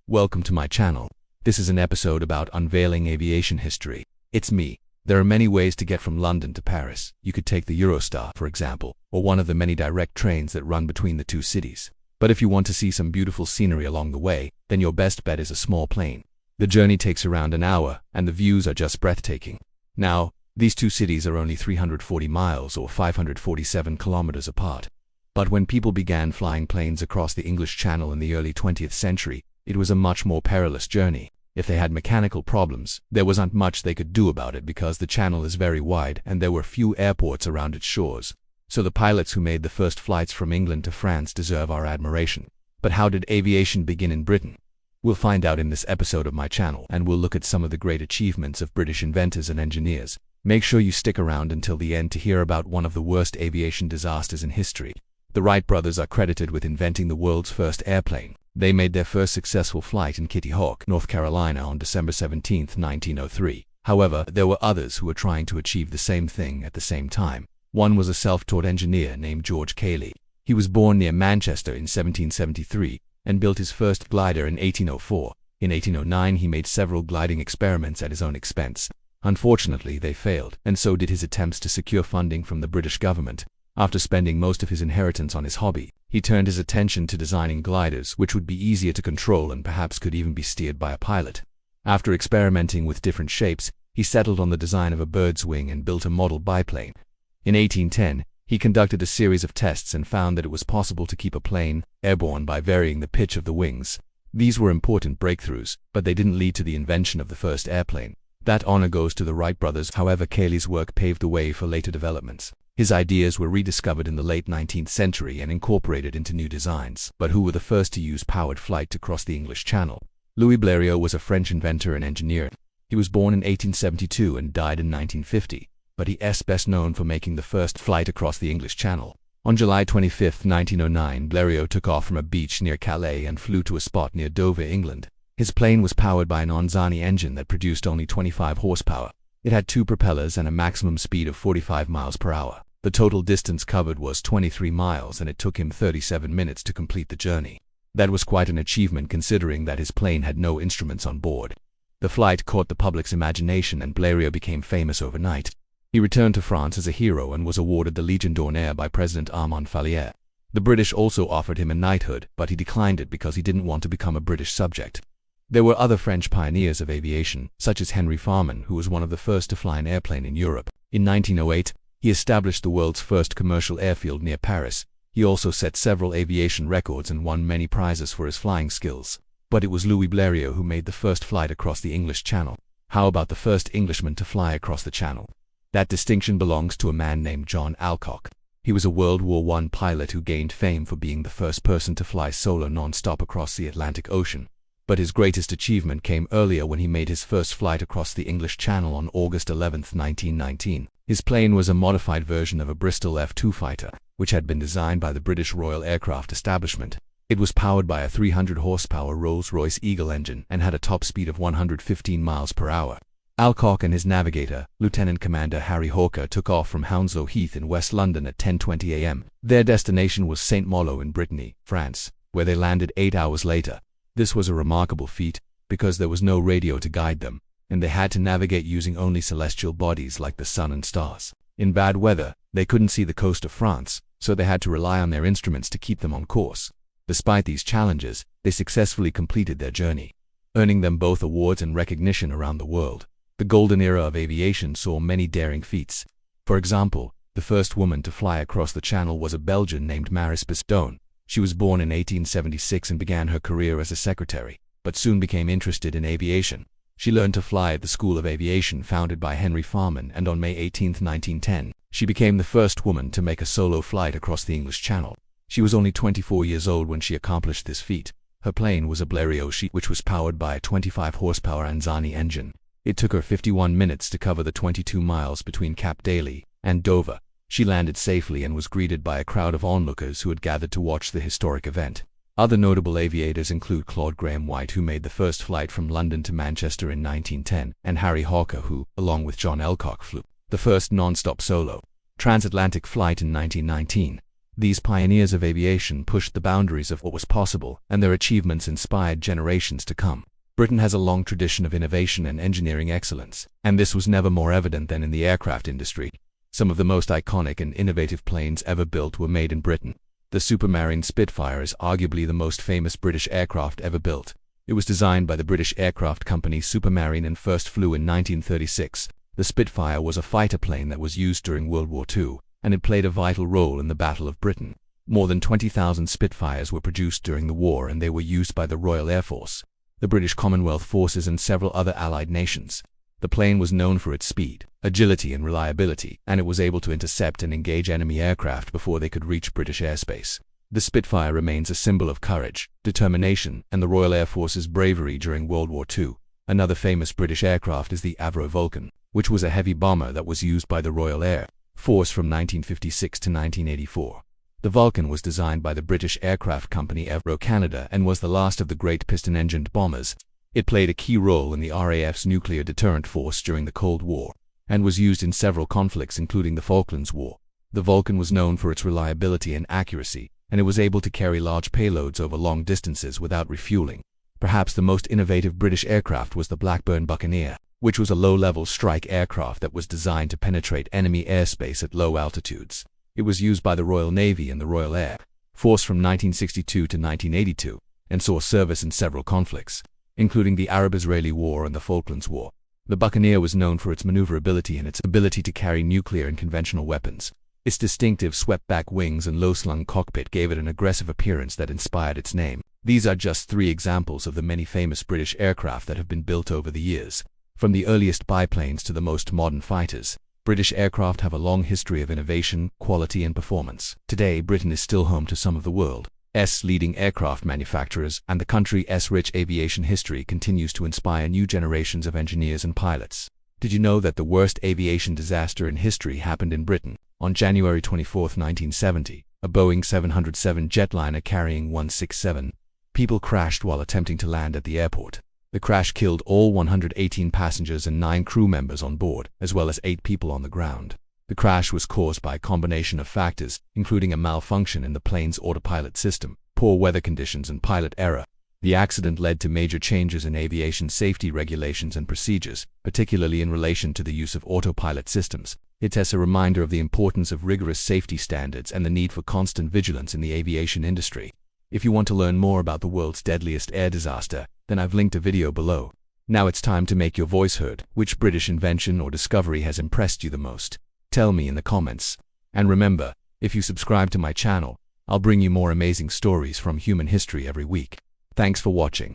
Welcome to my channel. This is an episode about unveiling aviation history. It's me. There are many ways to get from London to Paris. You could take the Eurostar, for example, or one of the many direct trains that run between the two cities. But if you want to see some beautiful scenery along the way, then your best bet is a small plane. The journey takes around an hour, and the views are just breathtaking. Now, these two cities are only 340 miles or 547 kilometers apart. But when people began flying planes across the English Channel in the early 20th century, it was a much more perilous journey. If they had mechanical problems, there wasn't much they could do about it because the channel is very wide and there were few airports around its shores. So the pilots who made the first flights from England to France deserve our admiration. But how did aviation begin in Britain? We'll find out in this episode of my channel, and we'll look at some of the great achievements of British inventors and engineers. Make sure you stick around until the end to hear about one of the worst aviation disasters in history. The Wright brothers are credited with inventing the world's first airplane. They made their first successful flight in Kitty Hawk, North Carolina on December 17, 1903. However, there were others who were trying to achieve the same thing at the same time. One was a self-taught engineer named George Cayley. He was born near Manchester in 1773 and built his first glider in 1804. In 1809, he made several gliding experiments at his own expense. Unfortunately, they failed, and so did his attempts to secure funding from the British government. After spending most of his inheritance on his hobby, he turned his attention to designing gliders which would be easier to control and perhaps could even be steered by a pilot. After experimenting with different shapes, he settled on the design of a bird's wing and built a model biplane. In 1810, he conducted a series of tests and found that it was possible to keep a plane airborne by varying the pitch of the wings. These were important breakthroughs, but they didn't lead to the invention of the first airplane. That honor goes to the Wright brothers. However, Cayley's work paved the way for later developments. His ideas were rediscovered in the late 19th century and incorporated into new designs. But who were the first to use powered flight to cross the English Channel? Louis Blériot was a French inventor and engineer. He was born in 1872 and died in 1950, but he is best known for making the first flight across the English Channel. On July 25, 1909, Blériot took off from a beach near Calais and flew to a spot near Dover, England. His plane was powered by an Onzani engine that produced only 25 horsepower. It had two propellers and a maximum speed of 45 miles per hour. The total distance covered was 23 miles, and it took him 37 minutes to complete the journey. That was quite an achievement considering that his plane had no instruments on board. The flight caught the public's imagination and Blériot became famous overnight. He returned to France as a hero and was awarded the Légion d'honneur by President Armand Fallières. The British also offered him a knighthood, but he declined it because he didn't want to become a British subject. There were other French pioneers of aviation, such as Henry Farman, who was one of the first to fly an airplane in Europe. In 1908, he established the world's first commercial airfield near Paris. He also set several aviation records and won many prizes for his flying skills. But it was Louis Blériot who made the first flight across the English Channel. How about the first Englishman to fly across the Channel? That distinction belongs to a man named John Alcock. He was a World War I pilot who gained fame for being the first person to fly solo non-stop across the Atlantic Ocean. But his greatest achievement came earlier when he made his first flight across the English Channel on August 11, 1919. His plane was a modified version of a Bristol F-2 fighter, which had been designed by the British Royal Aircraft Establishment. It was powered by a 300-horsepower Rolls-Royce Eagle engine and had a top speed of 115 miles per hour. Alcock and his navigator, Lieutenant Commander Harry Hawker, took off from Hounslow Heath in West London at 10:20 a.m. Their destination was St. Malo in Brittany, France, where they landed 8 hours later. This was a remarkable feat because there was no radio to guide them, and they had to navigate using only celestial bodies like the sun and stars. In bad weather, they couldn't see the coast of France, so they had to rely on their instruments to keep them on course. Despite these challenges, they successfully completed their journey, earning them both awards and recognition around the world. The golden era of aviation saw many daring feats. For example, the first woman to fly across the Channel was a Belgian named Maris Piston. She was born in 1876 and began her career as a secretary, but soon became interested in aviation. She learned to fly at the School of Aviation founded by Henry Farman, and on May 18, 1910, she became the first woman to make a solo flight across the English Channel. She was only 24 years old when she accomplished this feat. Her plane was a Blériot, which was powered by a 25-horsepower Anzani engine. It took her 51 minutes to cover the 22 miles between Cap Daly and Dover. She landed safely and was greeted by a crowd of onlookers who had gathered to watch the historic event. Other notable aviators include Claude Graham White, who made the first flight from London to Manchester in 1910, and Harry Hawker, who, along with John Alcock, flew the first non-stop solo transatlantic flight in 1919. These pioneers of aviation pushed the boundaries of what was possible, and their achievements inspired generations to come. Britain has a long tradition of innovation and engineering excellence, and this was never more evident than in the aircraft industry. Some of the most iconic and innovative planes ever built were made in Britain. The Supermarine Spitfire is arguably the most famous British aircraft ever built. It was designed by the British aircraft company Supermarine and first flew in 1936. The Spitfire was a fighter plane that was used during World War II, and it played a vital role in the Battle of Britain. More than 20,000 Spitfires were produced during the war, and they were used by the Royal Air Force, the British Commonwealth Forces, and several other allied nations. The plane was known for its speed, agility, and reliability, and it was able to intercept and engage enemy aircraft before they could reach British airspace. The Spitfire remains a symbol of courage, determination, and the Royal Air Force's bravery during World War II. Another famous British aircraft is the Avro Vulcan, which was a heavy bomber that was used by the Royal Air Force from 1956 to 1984. The Vulcan was designed by the British aircraft company Avro Canada and was the last of the great piston-engined bombers. It played a key role in the RAF's nuclear deterrent force during the Cold War, and was used in several conflicts including the Falklands War. The Vulcan was known for its reliability and accuracy, and it was able to carry large payloads over long distances without refueling. Perhaps the most innovative British aircraft was the Blackburn Buccaneer, which was a low-level strike aircraft that was designed to penetrate enemy airspace at low altitudes. It was used by the Royal Navy and the Royal Air Force from 1962 to 1982, and saw service in several conflicts, including the Arab-Israeli War and the Falklands War. The Buccaneer was known for its maneuverability and its ability to carry nuclear and conventional weapons. Its distinctive swept-back wings and low-slung cockpit gave it an aggressive appearance that inspired its name. These are just 3 examples of the many famous British aircraft that have been built over the years. From the earliest biplanes to the most modern fighters, British aircraft have a long history of innovation, quality, and performance. Today, Britain is still home to some of the world's leading aircraft manufacturers, and the country's rich aviation history continues to inspire new generations of engineers and pilots. Did you know that the worst aviation disaster in history happened in Britain? On January 24, 1970, a Boeing 707 jetliner carrying 167 people crashed while attempting to land at the airport. The crash killed all 118 passengers and 9 crew members on board, as well as 8 people on the ground. The crash was caused by a combination of factors, including a malfunction in the plane's autopilot system, poor weather conditions, and pilot error. The accident led to major changes in aviation safety regulations and procedures, particularly in relation to the use of autopilot systems. It's a reminder of the importance of rigorous safety standards and the need for constant vigilance in the aviation industry. If you want to learn more about the world's deadliest air disaster, then I've linked a video below. Now it's time to make your voice heard. Which British invention or discovery has impressed you the most? Tell me in the comments. And remember, if you subscribe to my channel, I'll bring you more amazing stories from human history every week. Thanks for watching.